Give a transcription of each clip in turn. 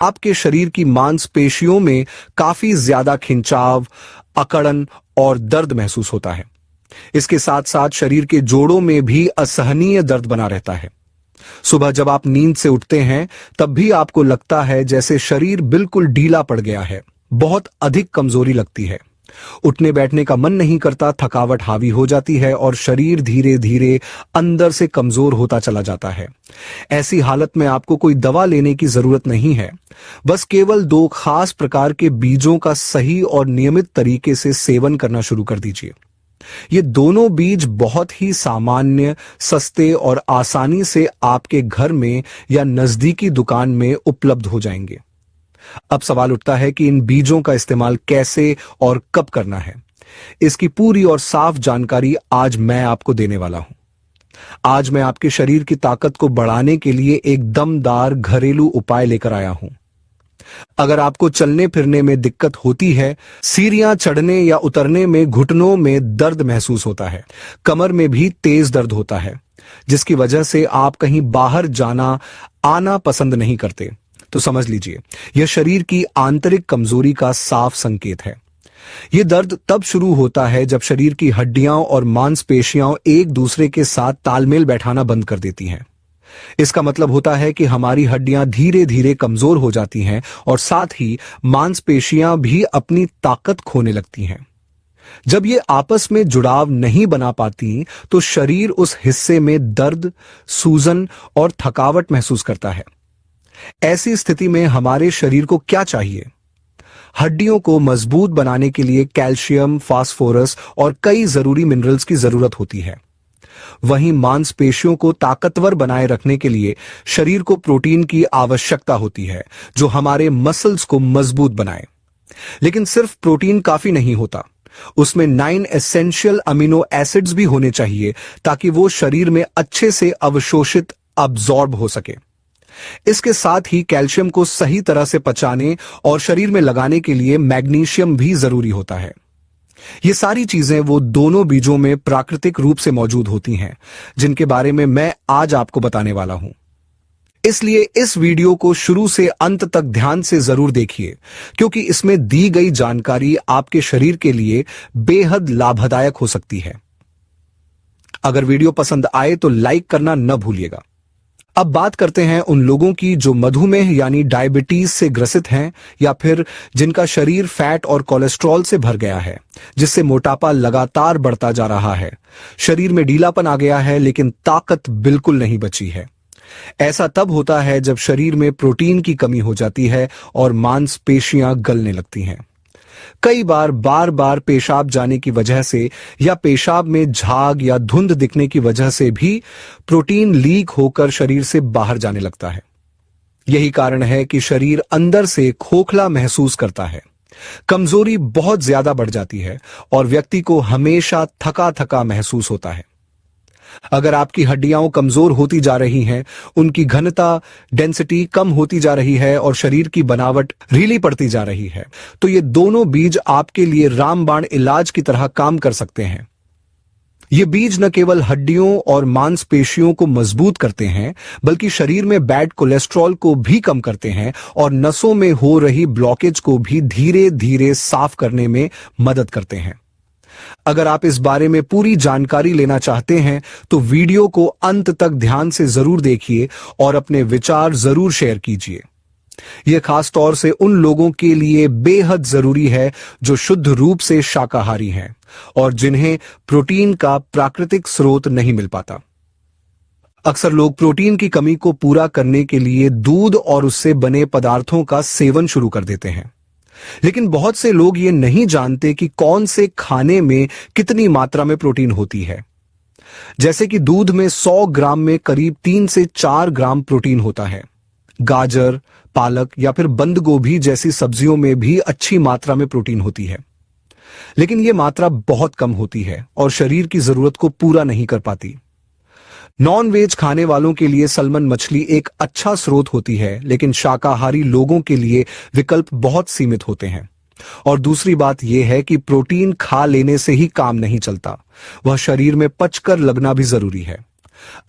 आपके शरीर की मांसपेशियों में काफी ज्यादा खिंचाव, अकड़न और दर्द महसूस होता है। इसके साथ साथ शरीर के जोड़ों में भी असहनीय दर्द बना रहता है। सुबह जब आप नींद से उठते हैं तब भी आपको लगता है जैसे शरीर बिल्कुल ढीला पड़ गया है। बहुत अधिक कमजोरी लगती है। उठने बैठने का मन नहीं करता, थकावट हावी हो जाती है और शरीर धीरे धीरे अंदर से कमजोर होता चला जाता है। ऐसी हालत में आपको कोई दवा लेने की जरूरत नहीं है। बस केवल 2 खास प्रकार के बीजों का सही और नियमित तरीके से सेवन करना शुरू कर दीजिए। ये दोनों बीज बहुत ही सामान्य, सस्ते और आसानी से आपके घर में या नजदीकी दुकान में उपलब्ध हो जाएंगे। अब सवाल उठता है कि इन बीजों का इस्तेमाल कैसे और कब करना है। इसकी पूरी और साफ जानकारी आज मैं आपको देने वाला हूं। आज मैं आपके शरीर की ताकत को बढ़ाने के लिए एक दमदार घरेलू उपाय लेकर आया हूं। अगर आपको चलने फिरने में दिक्कत होती है, सीढ़ियां चढ़ने या उतरने में घुटनों में दर्द महसूस होता है, कमर में भी तेज दर्द होता है, जिसकी वजह से आप कहीं बाहर जाना आना पसंद नहीं करते, तो समझ लीजिए यह शरीर की आंतरिक कमजोरी का साफ संकेत है। यह दर्द तब शुरू होता है जब शरीर की हड्डियां और मांसपेशियां एक दूसरे के साथ तालमेल बैठाना बंद कर देती हैं। इसका मतलब होता है कि हमारी हड्डियां धीरे धीरे कमजोर हो जाती हैं और साथ ही मांसपेशियां भी अपनी ताकत खोने लगती हैं। जब ये आपस में जुड़ाव नहीं बना पाती तो शरीर उस हिस्से में दर्द, सूजन और थकावट महसूस करता है। ऐसी स्थिति में हमारे शरीर को क्या चाहिए? हड्डियों को मजबूत बनाने के लिए कैल्शियम, फास्फोरस और कई जरूरी मिनरल्स की जरूरत होती है। वहीं मांसपेशियों को ताकतवर बनाए रखने के लिए शरीर को प्रोटीन की आवश्यकता होती है, जो हमारे मसल्स को मजबूत बनाए। लेकिन सिर्फ प्रोटीन काफी नहीं होता, उसमें 9 एसेंशियल अमीनो एसिड्स भी होने चाहिए ताकि वो शरीर में अच्छे से अवशोषित, अब्जॉर्ब हो सके। इसके साथ ही कैल्शियम को सही तरह से पचाने और शरीर में लगाने के लिए मैग्नीशियम भी जरूरी होता है। ये सारी चीजें वो दोनों बीजों में प्राकृतिक रूप से मौजूद होती हैं, जिनके बारे में मैं आज आपको बताने वाला हूं। इसलिए इस वीडियो को शुरू से अंत तक ध्यान से जरूर देखिए, क्योंकि इसमें दी गई जानकारी आपके शरीर के लिए बेहद लाभदायक हो सकती है। अगर वीडियो पसंद आए तो लाइक करना न भूलिएगा। अब बात करते हैं उन लोगों की जो मधुमेह यानी डायबिटीज से ग्रसित हैं या फिर जिनका शरीर फैट और कोलेस्ट्रॉल से भर गया है, जिससे मोटापा लगातार बढ़ता जा रहा है, शरीर में ढीलापन आ गया है लेकिन ताकत बिल्कुल नहीं बची है। ऐसा तब होता है जब शरीर में प्रोटीन की कमी हो जाती है और मांसपेशियां गलने लगती हैं। कई बार बार पेशाब जाने की वजह से या पेशाब में झाग या धुंध दिखने की वजह से भी प्रोटीन लीक होकर शरीर से बाहर जाने लगता है। यही कारण है कि शरीर अंदर से खोखला महसूस करता है, कमजोरी बहुत ज्यादा बढ़ जाती है और व्यक्ति को हमेशा थका थका महसूस होता है। अगर आपकी हड्डियां कमजोर होती जा रही हैं, उनकी घनता, डेंसिटी कम होती जा रही है और शरीर की बनावट ढीली पड़ती जा रही है, तो ये दोनों बीज आपके लिए रामबाण इलाज की तरह काम कर सकते हैं। ये बीज न केवल हड्डियों और मांसपेशियों को मजबूत करते हैं, बल्कि शरीर में बैड कोलेस्ट्रॉल को भी कम करते हैं और नसों में हो रही ब्लॉकेज को भी धीरे धीरे साफ करने में मदद करते हैं। अगर आप इस बारे में पूरी जानकारी लेना चाहते हैं तो वीडियो को अंत तक ध्यान से जरूर देखिए और अपने विचार जरूर शेयर कीजिए। यह खास तौर से उन लोगों के लिए बेहद जरूरी है जो शुद्ध रूप से शाकाहारी हैं और जिन्हें प्रोटीन का प्राकृतिक स्रोत नहीं मिल पाता। अक्सर लोग प्रोटीन की कमी को पूरा करने के लिए दूध और उससे बने पदार्थों का सेवन शुरू कर देते हैं, लेकिन बहुत से लोग ये नहीं जानते कि कौन से खाने में कितनी मात्रा में प्रोटीन होती है। जैसे कि दूध में 100 ग्राम में करीब 3 से 4 ग्राम प्रोटीन होता है। गाजर, पालक या फिर बंद गोभी जैसी सब्जियों में भी अच्छी मात्रा में प्रोटीन होती है, लेकिन यह मात्रा बहुत कम होती है और शरीर की जरूरत को पूरा नहीं कर पाती। नॉन वेज खाने वालों के लिए सल्मन मछली एक अच्छा स्रोत होती है, लेकिन शाकाहारी लोगों के लिए विकल्प बहुत सीमित होते हैं। और दूसरी बात यह है कि प्रोटीन खा लेने से ही काम नहीं चलता, वह शरीर में पचकर लगना भी जरूरी है।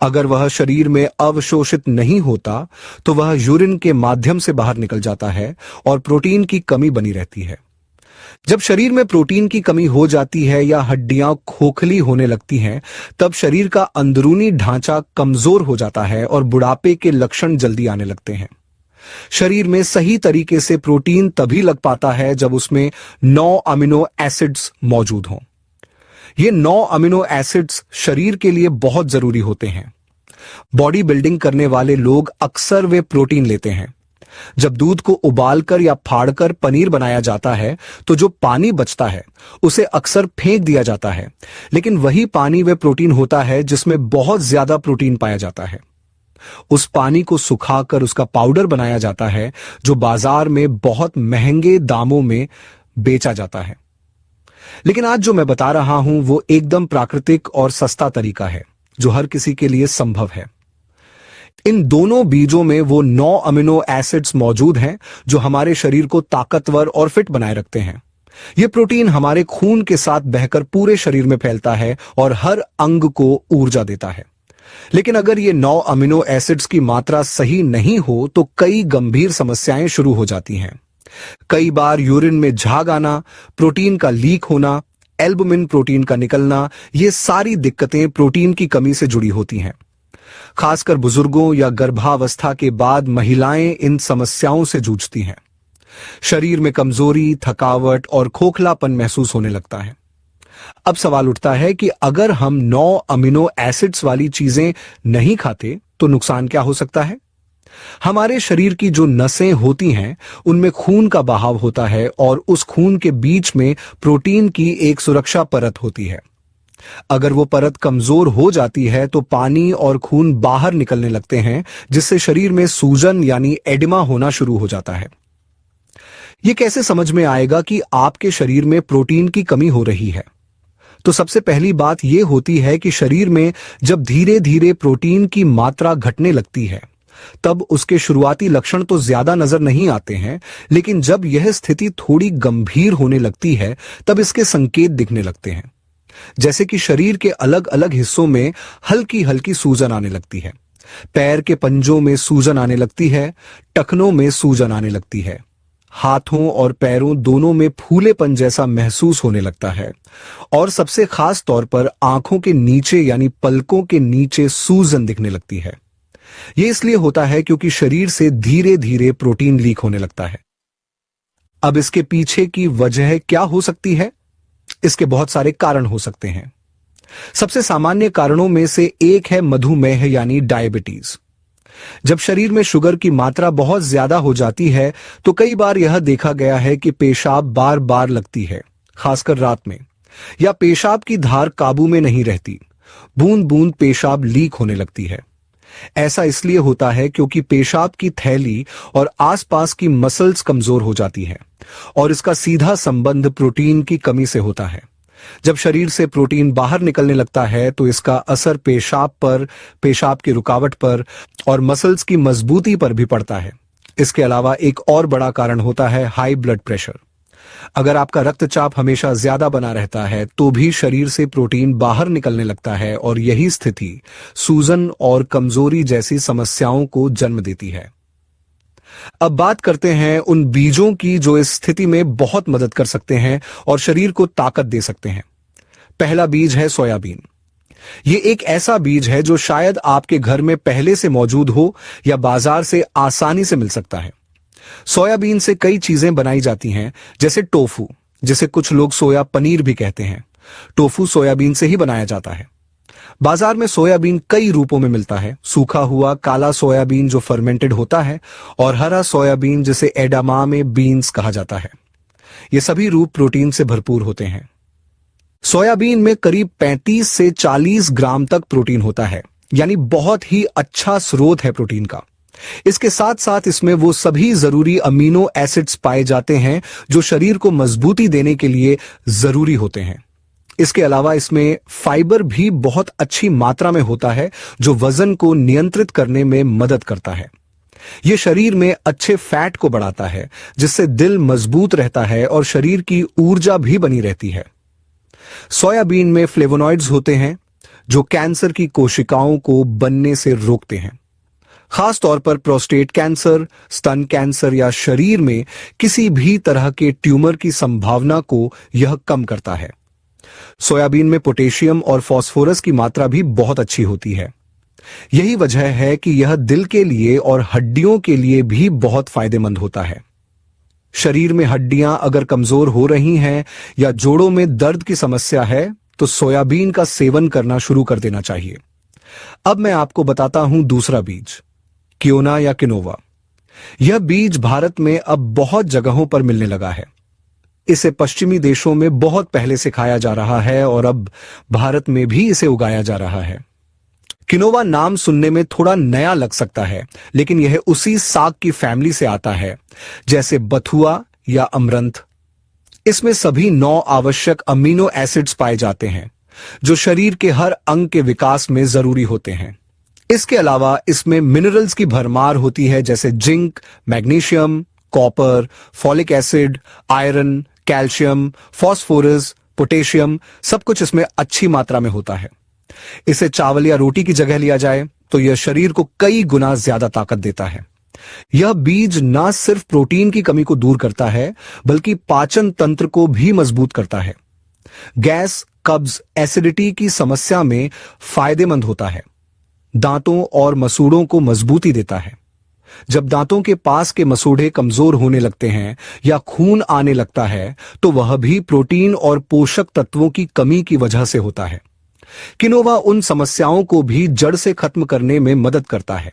अगर वह शरीर में अवशोषित नहीं होता तो वह यूरिन के माध्यम से बाहर निकल जाता है और प्रोटीन की कमी बनी रहती है। जब शरीर में प्रोटीन की कमी हो जाती है या हड्डियां खोखली होने लगती हैं, तब शरीर का अंदरूनी ढांचा कमजोर हो जाता है और बुढ़ापे के लक्षण जल्दी आने लगते हैं। शरीर में सही तरीके से प्रोटीन तभी लग पाता है जब उसमें 9 अमीनो एसिड्स मौजूद हों। ये 9 अमीनो एसिड्स शरीर के लिए बहुत जरूरी होते हैं। बॉडी बिल्डिंग करने वाले लोग अक्सर वे प्रोटीन लेते हैं। जब दूध को उबालकर या फाड़कर पनीर बनाया जाता है तो जो पानी बचता है उसे अक्सर फेंक दिया जाता है, लेकिन वही पानी वे प्रोटीन होता है जिसमें बहुत ज्यादा प्रोटीन पाया जाता है। उस पानी को सुखाकर उसका पाउडर बनाया जाता है जो बाजार में बहुत महंगे दामों में बेचा जाता है। लेकिन आज जो मैं बता रहा हूं वो एकदम प्राकृतिक और सस्ता तरीका है जो हर किसी के लिए संभव है। इन दोनों बीजों में वो 9 अमीनो एसिड्स मौजूद हैं जो हमारे शरीर को ताकतवर और फिट बनाए रखते हैं। ये प्रोटीन हमारे खून के साथ बहकर पूरे शरीर में फैलता है और हर अंग को ऊर्जा देता है। लेकिन अगर ये 9 अमीनो एसिड्स की मात्रा सही नहीं हो तो कई गंभीर समस्याएं शुरू हो जाती हैं। कई बार यूरिन में झाग आना, प्रोटीन का लीक होना, एल्बुमिन प्रोटीन का निकलना, ये सारी दिक्कतें प्रोटीन की कमी से जुड़ी होती हैं। खासकर बुजुर्गों या गर्भावस्था के बाद महिलाएं इन समस्याओं से जूझती हैं। शरीर में कमजोरी, थकावट और खोखलापन महसूस होने लगता है। अब सवाल उठता है कि अगर हम 9 अमीनो एसिड्स वाली चीजें नहीं खाते तो नुकसान क्या हो सकता है? हमारे शरीर की जो नसें होती हैं उनमें खून का बहाव होता है और उस खून के बीच में प्रोटीन की एक सुरक्षा परत होती है। अगर वो परत कमजोर हो जाती है तो पानी और खून बाहर निकलने लगते हैं, जिससे शरीर में सूजन यानी एडिमा होना शुरू हो जाता है। ये कैसे समझ में आएगा कि आपके शरीर में प्रोटीन की कमी हो रही है? तो सबसे पहली बात यह होती है कि शरीर में जब धीरे धीरे प्रोटीन की मात्रा घटने लगती है तब उसके शुरुआती लक्षण तो ज्यादा नजर नहीं आते हैं, लेकिन जब यह स्थिति थोड़ी गंभीर होने लगती है तब इसके संकेत दिखने लगते हैं। जैसे कि शरीर के अलग अलग हिस्सों में हल्की हल्की सूजन आने लगती है, पैर के पंजों में सूजन आने लगती है, टखनों में सूजन आने लगती है, हाथों और पैरों दोनों में फूलेपन जैसा महसूस होने लगता है और सबसे खास तौर पर आंखों के नीचे यानी पलकों के नीचे सूजन दिखने लगती है। यह इसलिए होता है क्योंकि शरीर से धीरे धीरे प्रोटीन लीक होने लगता है। अब इसके पीछे की वजह क्या हो सकती है? इसके बहुत सारे कारण हो सकते हैं। सबसे सामान्य कारणों में से एक है मधुमेह यानी डायबिटीज। जब शरीर में शुगर की मात्रा बहुत ज्यादा हो जाती है तो कई बार यह देखा गया है कि पेशाब बार बार लगती है, खासकर रात में, या पेशाब की धार काबू में नहीं रहती, बूंद बूंद पेशाब लीक होने लगती है। ऐसा इसलिए होता है क्योंकि पेशाब की थैली और आसपास की मसल्स कमजोर हो जाती है और इसका सीधा संबंध प्रोटीन की कमी से होता है। जब शरीर से प्रोटीन बाहर निकलने लगता है तो इसका असर पेशाब पर, पेशाब की रुकावट पर और मसल्स की मजबूती पर भी पड़ता है। इसके अलावा एक और बड़ा कारण होता है हाई ब्लड प्रेशर। अगर आपका रक्तचाप हमेशा ज्यादा बना रहता है तो भी शरीर से प्रोटीन बाहर निकलने लगता है और यही स्थिति सूजन और कमजोरी जैसी समस्याओं को जन्म देती है। अब बात करते हैं उन बीजों की जो इस स्थिति में बहुत मदद कर सकते हैं और शरीर को ताकत दे सकते हैं। पहला बीज है सोयाबीन। ये एक ऐसा बीज है जो शायद आपके घर में पहले से मौजूद हो या बाजार से आसानी से मिल सकता है। सोयाबीन से कई चीजें बनाई जाती हैं, जैसे टोफू, जिसे कुछ लोग सोया पनीर भी कहते हैं। टोफू सोयाबीन से ही बनाया जाता है। बाजार में सोयाबीन कई रूपों में मिलता है। सूखा हुआ काला सोयाबीन जो फर्मेंटेड होता है और हरा सोयाबीन जिसे एडामामे बीन्स कहा जाता है। ये सभी रूप प्रोटीन से भरपूर होते हैं। सोयाबीन में करीब 35 से 40 ग्राम तक प्रोटीन होता है, यानी बहुत ही अच्छा स्रोत है प्रोटीन का। इसके साथ साथ इसमें वो सभी जरूरी अमीनो एसिड्स पाए जाते हैं जो शरीर को मजबूती देने के लिए जरूरी होते हैं। इसके अलावा इसमें फाइबर भी बहुत अच्छी मात्रा में होता है जो वजन को नियंत्रित करने में मदद करता है। यह शरीर में अच्छे फैट को बढ़ाता है जिससे दिल मजबूत रहता है और शरीर की ऊर्जा भी बनी रहती है। सोयाबीन में फ्लेवोनॉइड्स होते हैं जो कैंसर की कोशिकाओं को बनने से रोकते हैं। खास तौर पर प्रोस्टेट कैंसर, स्तन कैंसर या शरीर में किसी भी तरह के ट्यूमर की संभावना को यह कम करता है। सोयाबीन में पोटेशियम और फास्फोरस की मात्रा भी बहुत अच्छी होती है। यही वजह है कि यह दिल के लिए और हड्डियों के लिए भी बहुत फायदेमंद होता है। शरीर में हड्डियां अगर कमजोर हो रही हैं या जोड़ों में दर्द की समस्या है तो सोयाबीन का सेवन करना शुरू कर देना चाहिए। अब मैं आपको बताता हूं दूसरा बीज, क्विनोआ या किनोवा। यह बीज भारत में अब बहुत जगहों पर मिलने लगा है। इसे पश्चिमी देशों में बहुत पहले से खाया जा रहा है और अब भारत में भी इसे उगाया जा रहा है। किनोवा नाम सुनने में थोड़ा नया लग सकता है, लेकिन यह उसी साग की फैमिली से आता है जैसे बथुआ या अमरंथ। इसमें सभी 9 आवश्यक अमीनो एसिड्स पाए जाते हैं जो शरीर के हर अंग के विकास में जरूरी होते हैं। इसके अलावा इसमें मिनरल्स की भरमार होती है जैसे zinc, magnesium, copper, folic acid, iron, calcium, phosphorus, potassium, सब कुछ इसमें अच्छी मात्रा में होता है। इसे चावल या रोटी की जगह लिया जाए तो यह शरीर को कई गुना ज्यादा ताकत देता है। यह बीज न सिर्फ प्रोटीन की कमी को दूर करता है बल्कि पाचन तंत्र को भी मजबूत करता है। गैस, कब्ज, एसिडिटी की समस्या में फायदेमंद होता है। दांतों और मसूड़ों को मजबूती देता है। जब दांतों के पास के मसूड़े कमजोर होने लगते हैं या खून आने लगता है तो वह भी प्रोटीन और पोषक तत्वों की कमी की वजह से होता है। किनोवा उन समस्याओं को भी जड़ से खत्म करने में मदद करता है।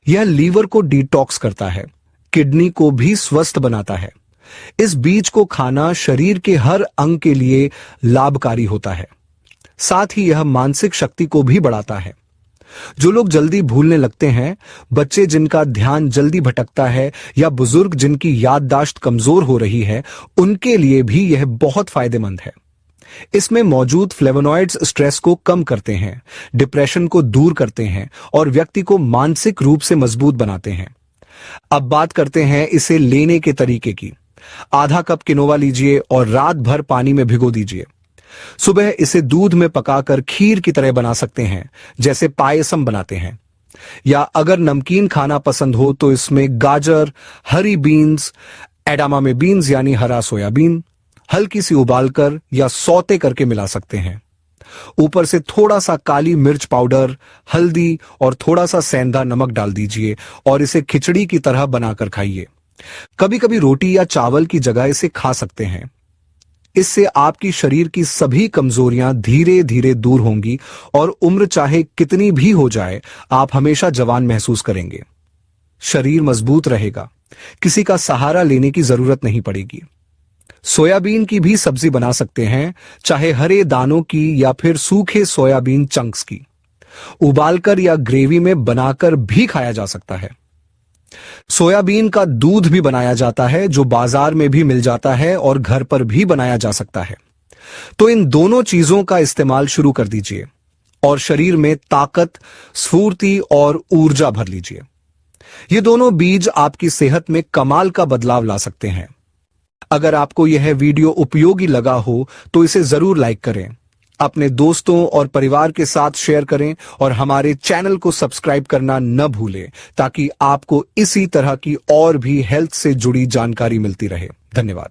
यह लीवर को डिटॉक्स करता है, किडनी को भी स्वस्थ बनाता है। इस बीज को खाना शरीर के हर अंग के लिए लाभकारी होता है। साथ ही यह मानसिक शक्ति को भी बढ़ाता है। जो लोग जल्दी भूलने लगते हैं, बच्चे जिनका ध्यान जल्दी भटकता है या बुजुर्ग जिनकी याददाश्त कमजोर हो रही है, उनके लिए भी यह बहुत फायदेमंद है। इसमें मौजूद फ्लेवोनॉइड्स स्ट्रेस को कम करते हैं, डिप्रेशन को दूर करते हैं और व्यक्ति को मानसिक रूप से मजबूत बनाते हैं। अब बात करते हैं इसे लेने के तरीके की। आधा कप किनोवा लीजिए और रात भर पानी में भिगो दीजिए। सुबह इसे दूध में पकाकर खीर की तरह बना सकते हैं, जैसे पायसम बनाते हैं। या अगर नमकीन खाना पसंद हो तो इसमें गाजर, हरी बीन्स, एडामामे बीन्स यानी हरा सोयाबीन हल्की सी उबालकर या सौते करके मिला सकते हैं। ऊपर से थोड़ा सा काली मिर्च पाउडर, हल्दी और थोड़ा सा सेंधा नमक डाल दीजिए और इसे खिचड़ी की तरह बनाकर खाइए। कभी कभी रोटी या चावल की जगह इसे खा सकते हैं। इससे आपकी शरीर की सभी कमजोरियां धीरे धीरे दूर होंगी और उम्र चाहे कितनी भी हो जाए, आप हमेशा जवान महसूस करेंगे। शरीर मजबूत रहेगा, किसी का सहारा लेने की जरूरत नहीं पड़ेगी। सोयाबीन की भी सब्जी बना सकते हैं, चाहे हरे दानों की या फिर सूखे सोयाबीन चंक्स की। उबालकर या ग्रेवी में बनाकर भी खाया जा सकता है। सोयाबीन का दूध भी बनाया जाता है जो बाजार में भी मिल जाता है और घर पर भी बनाया जा सकता है। तो इन दोनों चीजों का इस्तेमाल शुरू कर दीजिए और शरीर में ताकत, स्फूर्ति और ऊर्जा भर लीजिए। ये दोनों बीज आपकी सेहत में कमाल का बदलाव ला सकते हैं। अगर आपको यह वीडियो उपयोगी लगा हो तो इसे जरूर लाइक करें, अपने दोस्तों और परिवार के साथ शेयर करें और हमारे चैनल को सब्सक्राइब करना न भूलें ताकि आपको इसी तरह की और भी हेल्थ से जुड़ी जानकारी मिलती रहे। धन्यवाद।